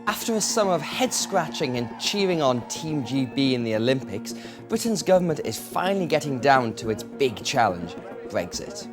After a summer of head-scratching and cheering on Team GB in the Olympics, Britain's government is finally getting down to its big challenge, Brexit.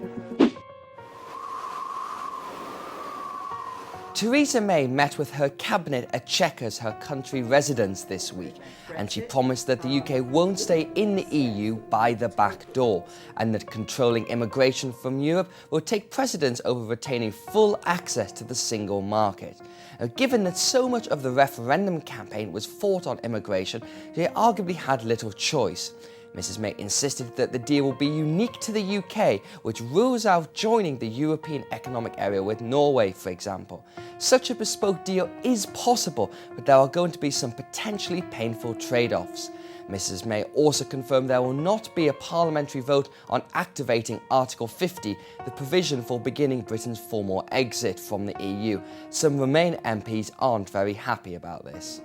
Theresa May met with her cabinet at Chequers, her country residence, this week, and she promised that the UK won't stay in the EU by the back door, and that controlling immigration from Europe will take precedence over retaining full access to the single market. Now, given that so much of the referendum campaign was fought on immigration, they arguably had little choice. Mrs May insisted that the deal will be unique to the UK, which rules out joining the European Economic Area with Norway, for example. Such a bespoke deal is possible, but there are going to be some potentially painful trade-offs. Mrs May also confirmed there will not be a parliamentary vote on activating Article 50, the provision for beginning Britain's formal exit from the EU. Some Remain MPs aren't very happy about this.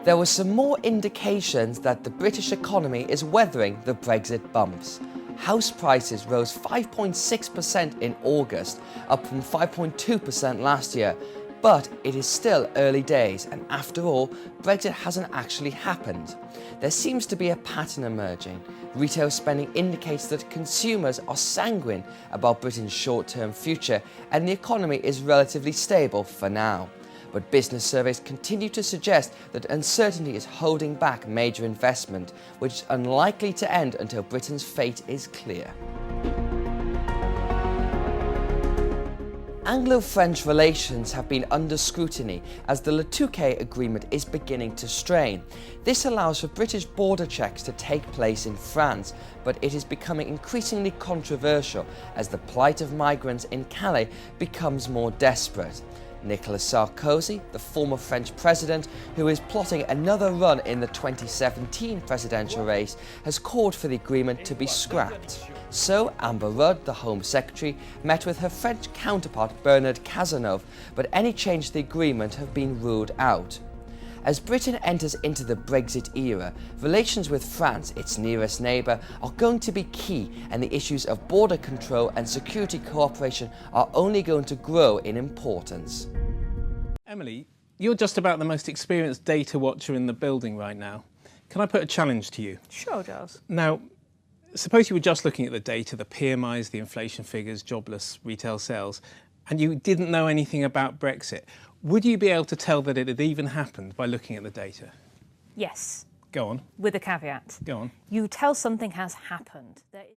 There were some more indications that the British economy is weathering the Brexit bumps. House prices rose 5.6% in August, up from 5.2% last year. But it is still early days, and after all, Brexit hasn't actually happened. There seems to be a pattern emerging. Retail spending indicates that consumers are sanguine about Britain's short-term future, and the economy is relatively stable for now. But business surveys continue to suggest that uncertainty is holding back major investment, which is unlikely to end until Britain's fate is clear. Anglo-French relations have been under scrutiny as the Le Touquet agreement is beginning to strain. This allows for British border checks to take place in France, but it is becoming increasingly controversial as the plight of migrants in Calais becomes more desperate. Nicolas Sarkozy, the former French president, who is plotting another run in the 2017 presidential race, has called for the agreement to be scrapped. So Amber Rudd, the Home Secretary, met with her French counterpart Bernard Cazeneuve, but any change to the agreement have been ruled out. As Britain enters into the Brexit era, relations with France, its nearest neighbour, are going to be key, and the issues of border control and security cooperation are only going to grow in importance. Emily, you're just about the most experienced data watcher in the building right now. Can I put a challenge to you? Sure, Giles. Now, suppose you were just looking at the data, the PMIs, the inflation figures, jobless, retail sales, and you didn't know anything about Brexit. Would you be able to tell that it had even happened by looking at the data? Yes. Go on. With a caveat. Go on. You tell something has happened.